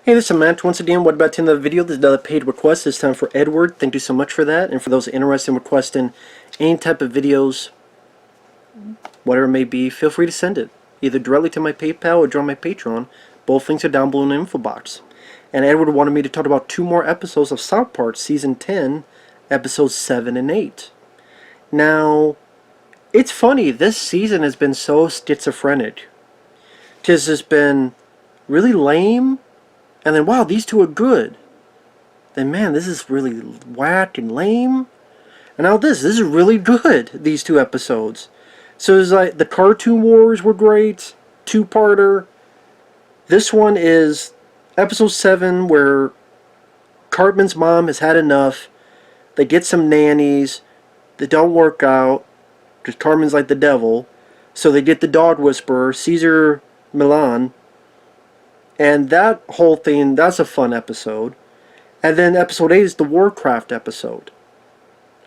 Hey, this is Matt. Once again, what about to end of the video? This is another paid request. This time for Edward. Thank you so much for that. And for those interested in requesting any type of videos, whatever it may be, feel free to send it. Either directly to my PayPal or join my Patreon. Both links are down below in the info box. And Edward wanted me to talk about 2 more episodes of South Park Season 10, Episodes 7 and 8. Now, it's funny, this season has been so schizophrenic. Because it's been really lame, and then, wow, these two are good. Then, man, this is really whack and lame. And now this is really good, these 2 episodes. So it's like, the Cartoon Wars were great, 2-parter. This one is episode 7, where Cartman's mom has had enough. They get some nannies that don't work out, because Cartman's like the devil. So they get the dog whisperer, Caesar Milan. And that whole thing, that's a fun episode. And then episode 8 is the Warcraft episode,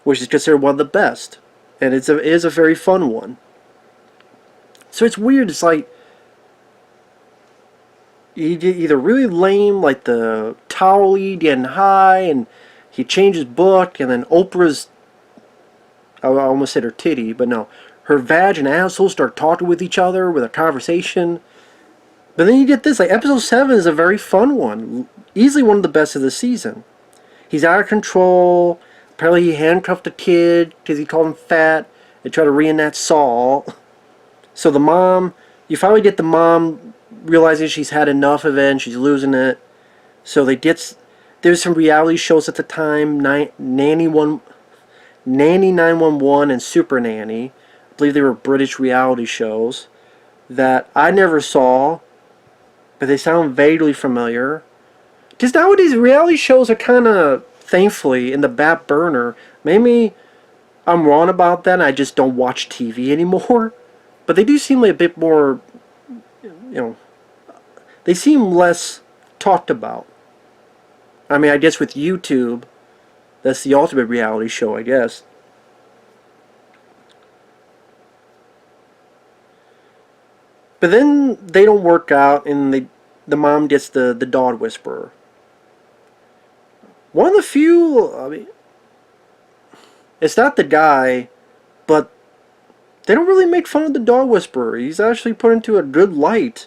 which is considered one of the best. And it is a very fun one. So it's weird, it's like, you get either really lame, like the Towelie getting high, and he changes book, and then Oprah's, I almost said her titty, but no, her vag and asshole start talking with each other with a conversation. But then you get this, like episode 7 is a very fun one. Easily one of the best of the season. He's out of control. Apparently he handcuffed a kid because he called him fat and tried to reenact Saul. So the mom, you finally get the mom realizing she's had enough of it and she's losing it. So there's some reality shows at the time, Nanny 911 and Super Nanny. I believe they were British reality shows that I never saw, but they sound vaguely familiar. Because nowadays reality shows are kind of, thankfully, in the back burner. Maybe I'm wrong about that and I just don't watch TV anymore. But they do seem like a bit more, they seem less talked about. I mean, I guess with YouTube, that's the ultimate reality show, I guess. But then they don't work out, and the mom gets the dog whisperer. One of the few, I mean, it's not the guy, but they don't really make fun of the dog whisperer. He's actually put into a good light.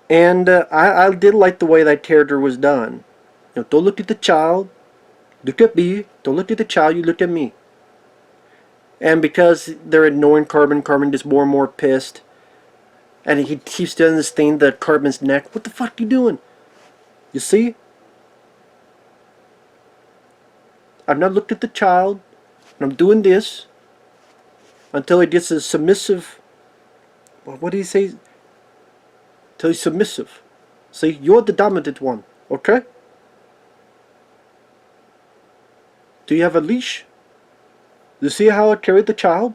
And I did like the way that character was done. Don't look at the child, look at me. Don't look at the child, you look at me. And because they're ignoring Cartman, Cartman gets more and more pissed. And he keeps doing this thing to Cartman's neck. What the fuck are you doing? You see? I've not looked at the child. And I'm doing this. Until he gets a submissive... What do you say? Until he's submissive. See? You're the dominant one. Okay? Do you have a leash? You see how I carried the child?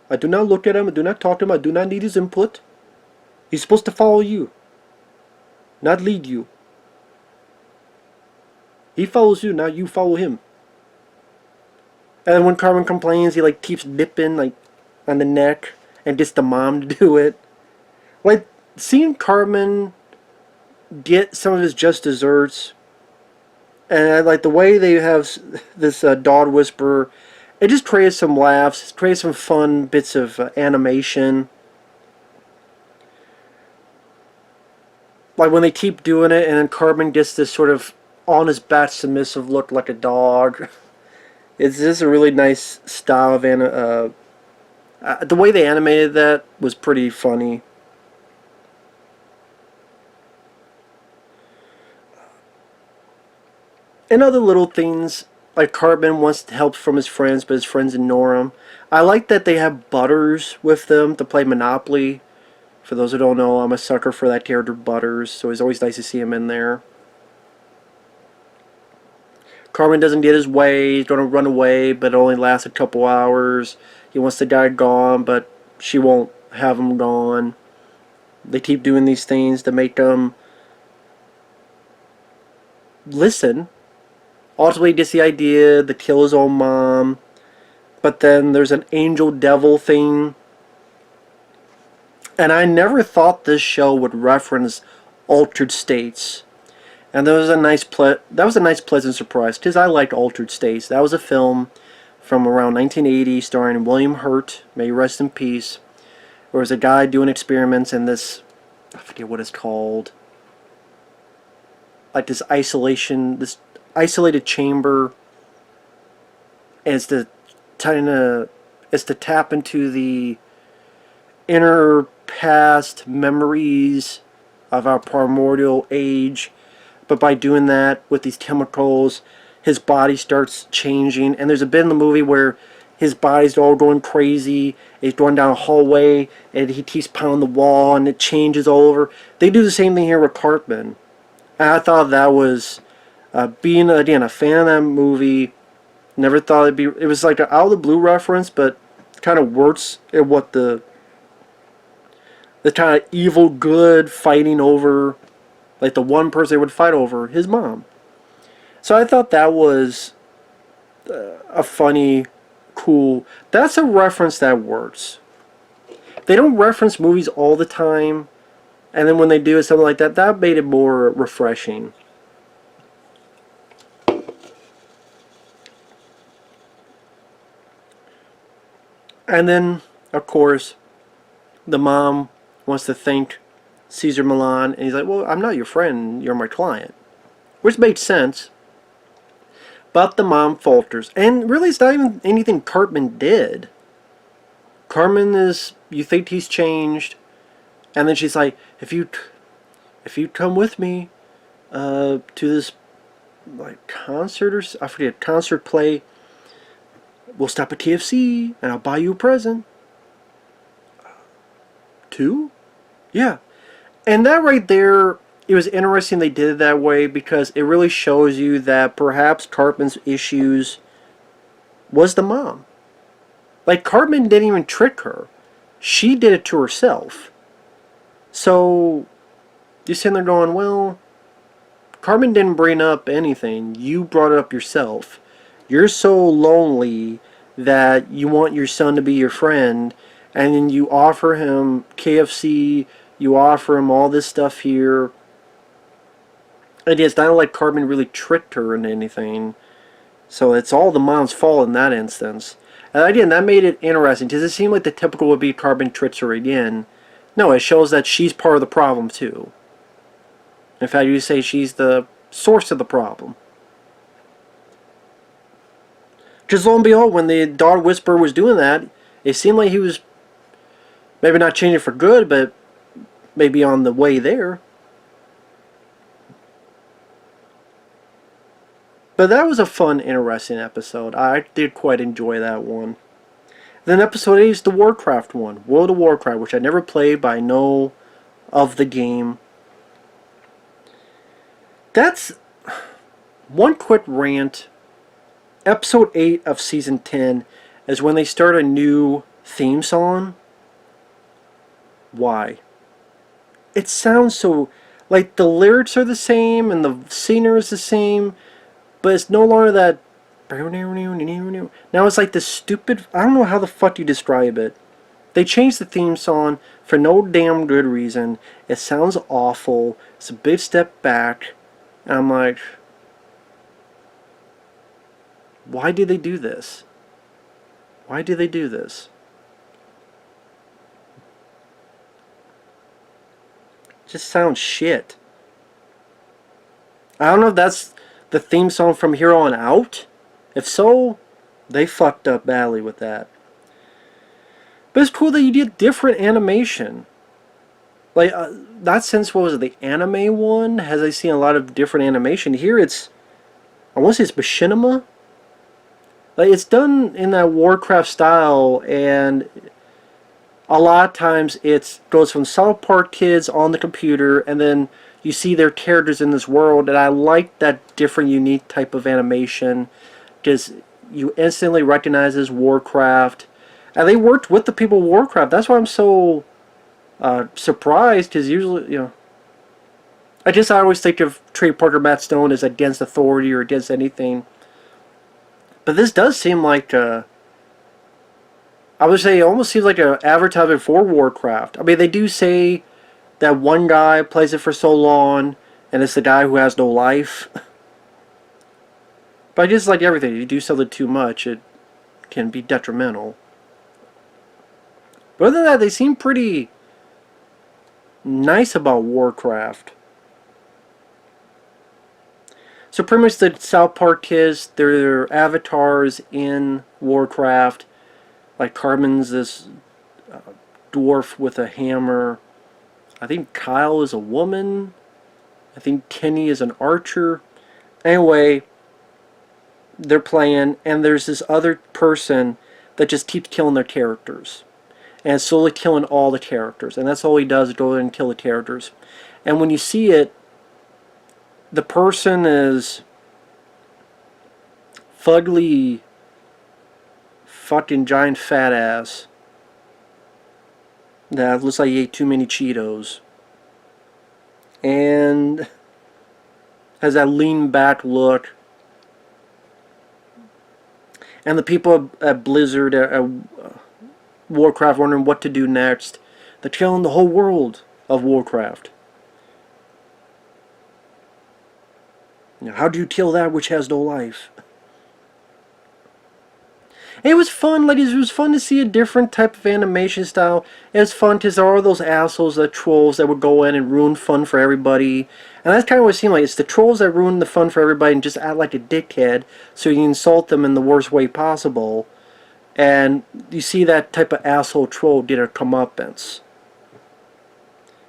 I do not look at him. I do not talk to him. I do not need his input. He's supposed to follow you, not lead you. He follows you, not you follow him. And when Cartman complains, he like keeps nipping like on the neck and gets the mom to do it. Like seeing Cartman get some of his just desserts, and I like the way they have this dog whisperer. It just creates some laughs, creates some fun bits of animation. Like when they keep doing it, and then Cartman gets this sort of on his back submissive look like a dog. It's just a really nice style of the way they animated that was pretty funny. And other little things, like Cartman wants help from his friends, but his friends ignore him. I like that they have Butters with them to play Monopoly. For those who don't know, I'm a sucker for that character Butters, so it's always nice to see him in there. Cartman doesn't get his way, he's going to run away, but it only lasts a couple hours. He wants the guy gone, but she won't have him gone. They keep doing these things to make him listen. Ultimately, he gets the idea to kill his own mom, but then there's an angel-devil thing. And I never thought this show would reference Altered States. And that was a nice pleasant surprise because I liked Altered States. That was a film from around 1980 starring William Hurt, may he rest in peace. There was a guy doing experiments in this, I forget what it's called, like this isolated chamber, and it's to tap into the inner past memories of our primordial age. But by doing that with these chemicals, his body starts changing. And there's a bit in the movie where his body's all going crazy. He's going down a hallway and he keeps pounding the wall and it changes all over. They do the same thing here with Cartman. And I thought that was, being, again, a fan of that movie, never thought it was like an out of the blue reference, but kind of works at what the kind of evil good fighting over, like the one person they would fight over, his mom. So I thought that was a funny, cool, that's a reference that works. They don't reference movies all the time, and then when they do something like that, that made it more refreshing. And then, of course, the mom wants to thank Cesar Millan, and he's like, well, I'm not your friend, you're my client. Which made sense. But the mom falters. And really, it's not even anything Cartman did. Cartman is, you think he's changed, and then she's like, if you come with me to this like concert or I forget, concert play, we'll stop at TFC and I'll buy you a present. 2? Yeah. And that right there, it was interesting they did it that way because it really shows you that perhaps Cartman's issues was the mom. Like, Cartman didn't even trick her. She did it to herself. So, you're sitting there going, well, Cartman didn't bring up anything. You brought it up yourself. You're so lonely that you want your son to be your friend, and then you offer him KFC, you offer him all this stuff here. And it's not like Cartman really tricked her into anything. So it's all the mom's fault in that instance. And again, that made it interesting. Does it seem like the typical would be Cartman tricks her again? No, it shows that she's part of the problem too. In fact, you say she's the source of the problem. Because lo and behold, when the dog whisperer was doing that, it seemed like he was maybe not changing for good, but maybe on the way there. But that was a fun, interesting episode. I did quite enjoy that one. Then episode 8 is the Warcraft one, World of Warcraft, which I never played, but I know of the game. That's one quick rant. Episode 8 of Season 10 is when they start a new theme song. Why? It sounds so... like, the lyrics are the same, and the scenery is the same, but it's no longer that... now it's like this stupid... I don't know how the fuck you describe it. They changed the theme song for no damn good reason. It sounds awful. It's a big step back. And I'm like... why did they do this? Why did they do this? It just sounds shit. I don't know if that's the theme song from here on out. If so, they fucked up badly with that. But it's cool that you did different animation. Like, not since, what was it, the anime one? Has I seen a lot of different animation. Here it's, I want to say it's Machinima. Like, it's done in that Warcraft style, and a lot of times it goes from South Park kids on the computer, and then you see their characters in this world, and I like that different, unique type of animation, because you instantly recognize as Warcraft. And they worked with the people of Warcraft. That's why I'm so surprised, because usually, you know, I always think of Trey Parker, Matt Stone as against authority or against anything. But this does seem like, I would say, it almost seems like an advertisement for Warcraft. I mean, they do say that one guy plays it for so long, and it's the guy who has no life. But just like everything, if you do something too much, it can be detrimental. But other than that, they seem pretty nice about Warcraft. So pretty much the South Park kids, their avatars in Warcraft. Like Carmen's this dwarf with a hammer. I think Kyle is a woman. I think Kenny is an archer. Anyway, they're playing, and there's this other person that just keeps killing their characters. And slowly killing all the characters. And that's all he does, go in and kill the characters. And when you see it, the person is fugly fucking giant fat ass that looks like he ate too many Cheetos. And has that lean back look. And the people at Blizzard, at Warcraft, wondering what to do next. They're killing the whole world of Warcraft. You know, how do you kill that which has no life? And it was fun. Like, it was fun to see a different type of animation style. It was fun because there are those assholes, the trolls that would go in and ruin fun for everybody. And that's kind of what it seemed like. It's the trolls that ruin the fun for everybody and just act like a dickhead, so you insult them in the worst way possible. And you see that type of asshole troll get a comeuppance.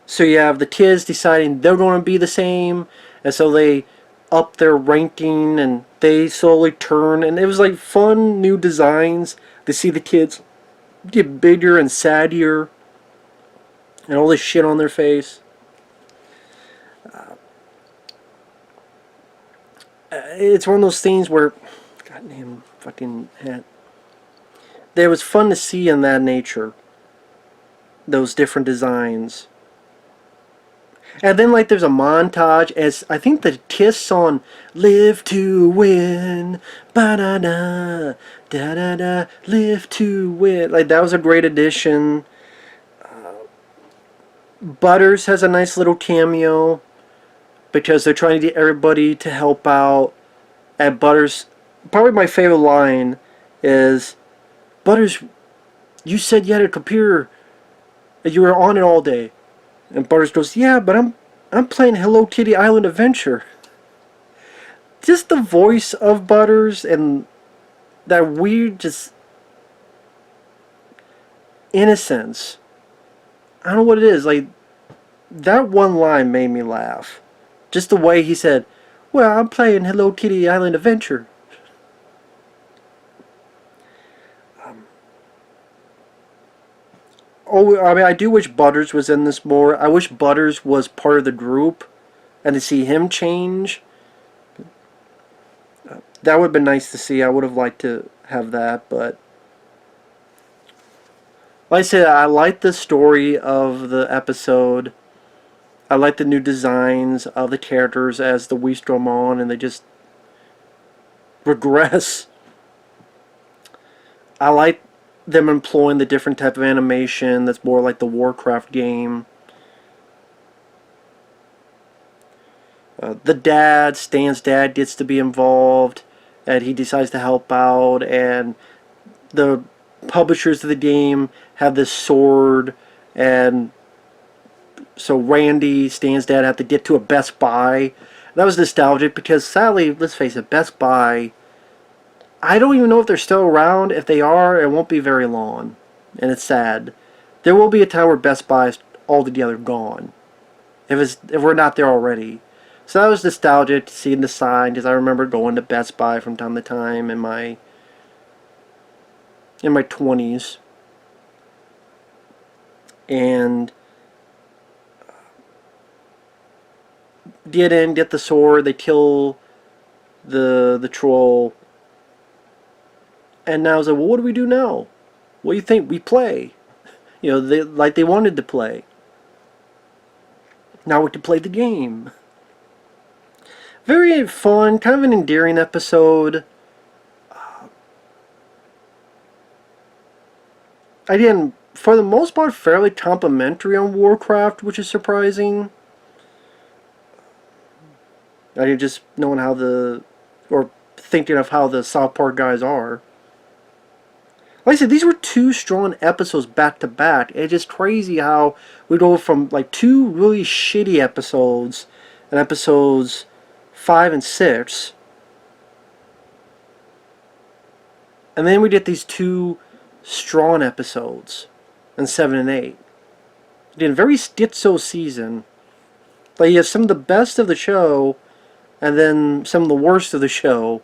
So you have the kids deciding they're going to be the same, and so they up their ranking and they slowly turn, and it was like fun new designs to see the kids get bigger and saddier and all this shit on their face. It's one of those things where, goddamn fucking hat. It was fun to see in that nature, those different designs. And then like there's a montage as I think the Kiss song "Live to Win," ba da da da da da, "Live to Win." Like that was a great addition. Butters has a nice little cameo because they're trying to get everybody to help out. And Butters, probably my favorite line is, "Butters, you said you had a computer, and you were on it all day." And Butters goes, "Yeah, but I'm playing Hello Kitty Island Adventure." Just the voice of Butters and that weird just innocence. I don't know what it is. Like that one line made me laugh. Just the way he said, "Well, I'm playing Hello Kitty Island Adventure." Oh, I mean, I do wish Butters was in this more. I wish Butters was part of the group, and to see him change, that would have been nice to see. I would have liked to have that, but like I said, I like the story of the episode. I like the new designs of the characters as the weeks go on, and they just regress. I like them employing the different type of animation that's more like the Warcraft game. The dad, Stan's dad, gets to be involved, and he decides to help out, and the publishers of the game have this sword, and so Randy, Stan's dad, had to get to a Best Buy. That was nostalgic because sadly, let's face it, Best Buy, I don't even know if they're still around. If they are, it won't be very long. And it's sad. There will be a time where Best Buy is altogether gone. If we're not there already. So that was nostalgic, seeing the sign, because I remember going to Best Buy from time to time in my 20s. And get in, get the sword, they kill the troll. And now it's like, well, what do we do now? What do you think? We play. You know, like they wanted to play. Now we can play the game. Very fun, kind of an endearing episode. I didn't for the most part, fairly complimentary on Warcraft, which is surprising. I mean, just knowing how or thinking of how the South Park guys are. Like I said, these were two strong episodes back to back. It's just crazy how we go from like two really shitty episodes, and episodes 5 and 6, and then we get these two strong episodes in 7 and 8. Again, a very schizo season. Like you have some of the best of the show, and then some of the worst of the show.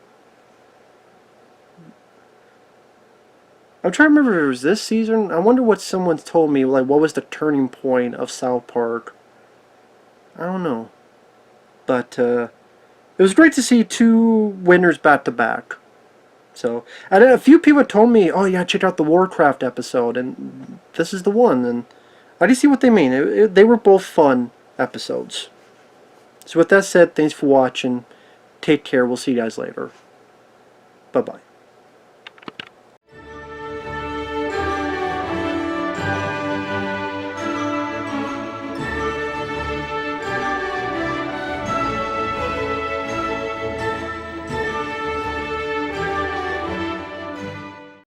I'm trying to remember if it was this season. I wonder what someone's told me, like what was the turning point of South Park. I don't know. But it was great to see two winners back to back. So, and a few people told me, oh yeah, check out the Warcraft episode, and this is the one. And I do see what they mean. They were both fun episodes. So with that said, thanks for watching. Take care. We'll see you guys later. Bye-bye.